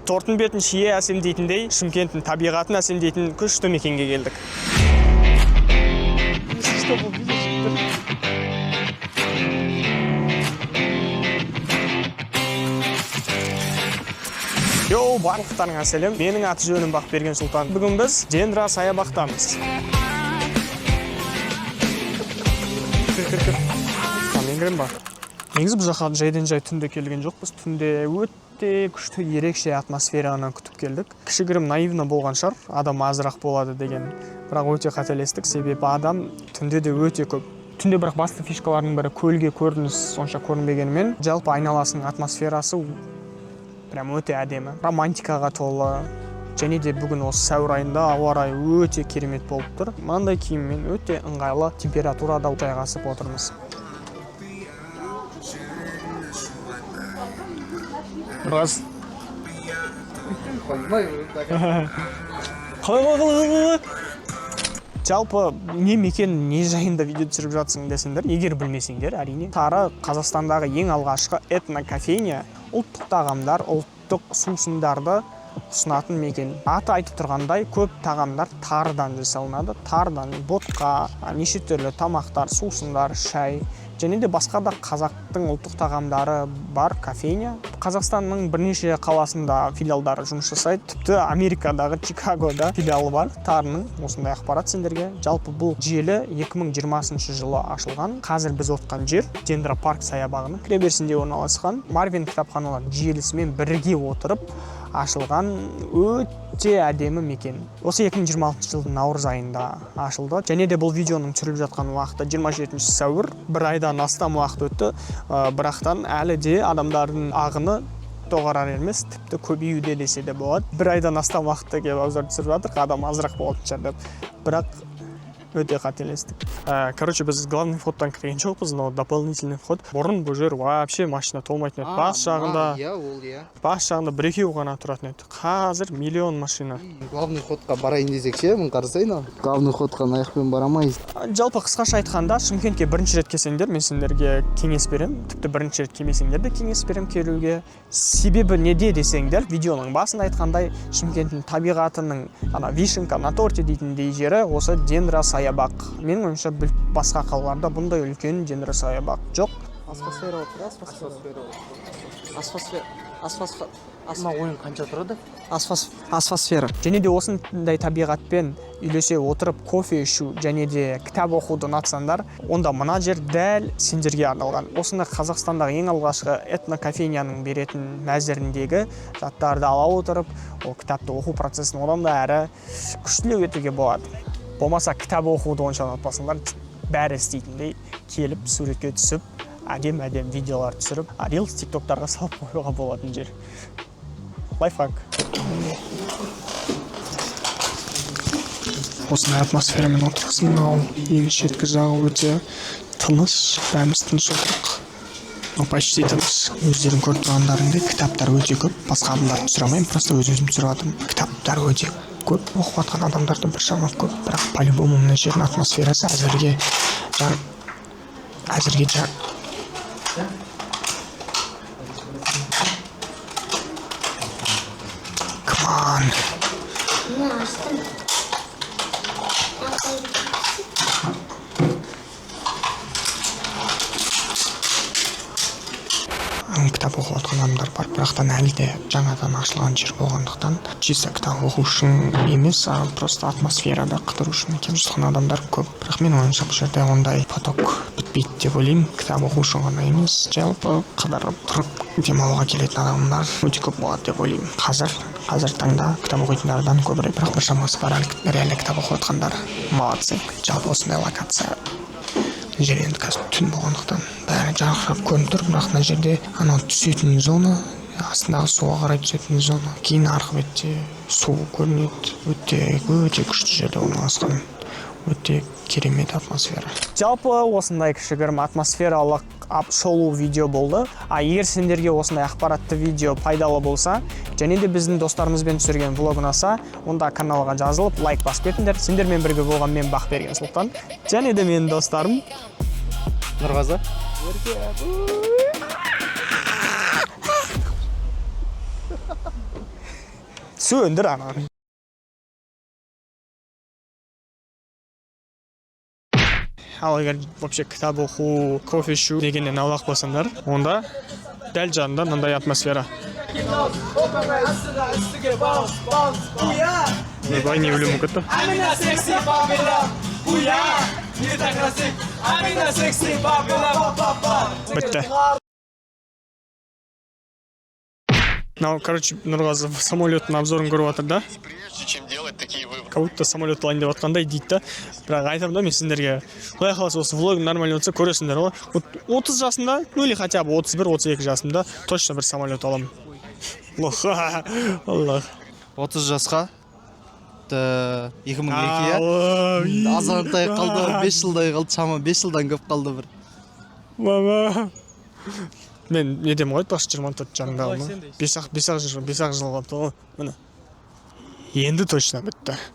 Торттың бетін шие әсемдейтіндей, Шымкенттің табиғатын әсемдейтін күшті мекенге келдік. Йоу, барлықтарыңа сәлем. Менің аты жөнім Бақберген Сұлтан. Бүгін біз Дендра саябақтамыз. Мен кірем ба? Негізі бұл жаққа жайдан-жай түнде келген жоқпыз. Түнде өте күшті ерекше атмосфераны күтіп келдік. Кішігірім наивно болған шығар, адам азырақ болады деген. Бірақ өте қателестік, себебі адам түнде де өте көп. Түнде бірақ басты фишкалардың бірі көлге көрініс сонша көрінбегенімен, жалпы айналасының атмосферасы прям өте әдемі, романтикаға толы. Және де бүгін осы сәуір айында ауа райы өте керемет болып тұр. Мынандай киіммен өте ыңғайлы температурада жайғасып отырмыз. Біраз. Қалай. Жалпы не мекен, не жайында видео түсіріп жатсың десеңдер, егер білмесеңдер, әрине. Тары Қазақстандағы ең алғашқы этнокафеня, ұлттық тағамдар, ұлттық сусындарды ұсынатын мекен. Аты айтып тұрғандай, көп тағамдар тарыдан жасалынады. Тарыдан ботқа, неше түрлі тамақтар, сусындар, шай, және де басқа да қазақтың ұлттық тағамдары бар кафеня. Қазақстанның бірнеше қаласында филиалдары жұмыс жасайды. Тіпті Америкадағы Чикагода филиалы бар тарының. Осындай ақпарат сендерге. Жалпы бұл желі 2020 жылы ашылған. Қазір біз отқан жер Дендра парк саябағының кіреберісінде орналасқан. Марвин кітапханалар желісімен бірге отырып ашылған өте әдемі мекен. Осы 2026 жылдың наурыз айында ашылды. Және де бұл видеоның түсіріліп жатқан уақыты 27 сәуір, бір айдан астам уақыт өтті. Бірақтан әлі де адамдардың ағыны тоғарар емес, тіпті көбеюде десе де болады. Бір айдан астам уақытта келіп аузар түсіріп жатыр, адам азырақ болатын шығар деп. Бірақ өте қателестік. Короче, біз главный входтан кірген жоқпыз, но дополнительный вход. Бұрын бұл жер вообще машина толмайтын еді. Бас жағында бір-екеу ғана тұратын еді. Қазір миллион машина. Главный входқа барайын десек ше, мұны қарасайын. Главный входқа аяқпен барамайыз. Жалпы қысқаша айтқанда, Шымкентке бірінші рет келсеңдер, мен сендерге кеңес берем. Тіпті бірінші рет келмесеңдер де кеңес берем келуге. Себебі неде десеңдер, видеоның басында айтқандай, Шымкенттің табиғатының вишенка на торте дейтіндей жері осы Дендра саябақ. Менің ойымша басқа қалаларда бұндай үлкен Дендра саябақ жоқ. Ойын қанша тұрады? Асфосфера. Және де осындай табиғатпен үйлесе отырып кофе ішу және де кітап оқуды ұнатсаңдар, онда мына жер дәл сендерге арналған. Осында Қазақстандағы ең алғашқы этнокафеняның беретін мәзіріндегі заттарды ала отырып, ол кітапты оқу процесін одан да әрі күштілеу етуге болады. Болмаса кітап оқуды онша ұнатпасаңдар, бәрі істейтіндей келіп суретке түсіп, әдем видеолар түсіріп, рилс тиктоктарға салып қоюға болатын жер. Лайфхак. Осындай атмосферамен отырсың, ал ең шеткі жағы өте тыныш, бәріміз тыныш отырдық. Почти тыныш. Өздерің көріп тұрғандарыңдай кітаптар өте көп. Басқа адамдарды түсіре алмаймын, просто өзім түсіріп жатырмын. Кітаптар өте көп, оқып жатқан адамдарды біршама көп, бірақ по-любому мына жердің атмосферасы әзірге кітап оқып отқан адамдар бар, бірақтан әлі де жаңадан ашылған жер болғандықтан чисто кітап оқу үшін емес, просто атмосферада қыдыру үшін келіп жатқан адамдар көп. Бірақ мен ойымша бұл жерде ондай поток бітпейді деп ойлаймын. Кітап оқу үшін ғана емес, жалпы қыдырып тұрып демалуға келетін адамдар өте көп болады деп ойлаймын. Қазір таңда кітап оқитындардан көбірек, бірақ біршамасы бар реально кітап оқып отқандар. Молодцы. Жалпы осындай локация жер енді қазір түн болғандықтан бәрі жарқырап көрініп тұр, бірақ мына жерде анау түсетін зона, астындағы суға қарай түсетін зона, кейін арғы бетте су көрінеді. Өте күшті жерде орналасқан. Өте керемет атмосфера. Жалпы осындай кішігірім атмосфералық шолу видео болды. Егер сендерге осындай ақпаратты видео пайдалы болса, және де біздің достарымызбен түсірген влог ұнаса, онда каналға жазылып, лайк басып кетіңдер. Сендермен бірге болған мен Бақберген Сұлтан, және де менің достарым Нұрғазы. сөндір ана. Ал егер вообще кітап оқу, кофе ішу дегеннен аулақ болсаңдар, онда дәл жанында мындай атмосфера. Ебай, не өлімі күтті. Бітті. Мынау, короче, Нұрғазы самолеттің обзорын көріп жатыр да. Прежде чем делать такие выводы. Как будто самолет алайын деп жатқандай дейді да. Бірақ айтамын да мен сендерге, құдай қаласа осы влогым нормально өтсе көресіңдер ғой. Вот 30 жасымда, ну или хотя бы 31-32 жасымда точно бір самолет аламын. Аллах. 30 жасқа 2002 азғантай қалды, 5 жылдай қалды, шама 5 жылдан көп қалды бір. Мама. Мен недем ғой, 24 жаныңдағым. 5-ақ жыл қалыпты ғой. Міне. Енді точно бітті.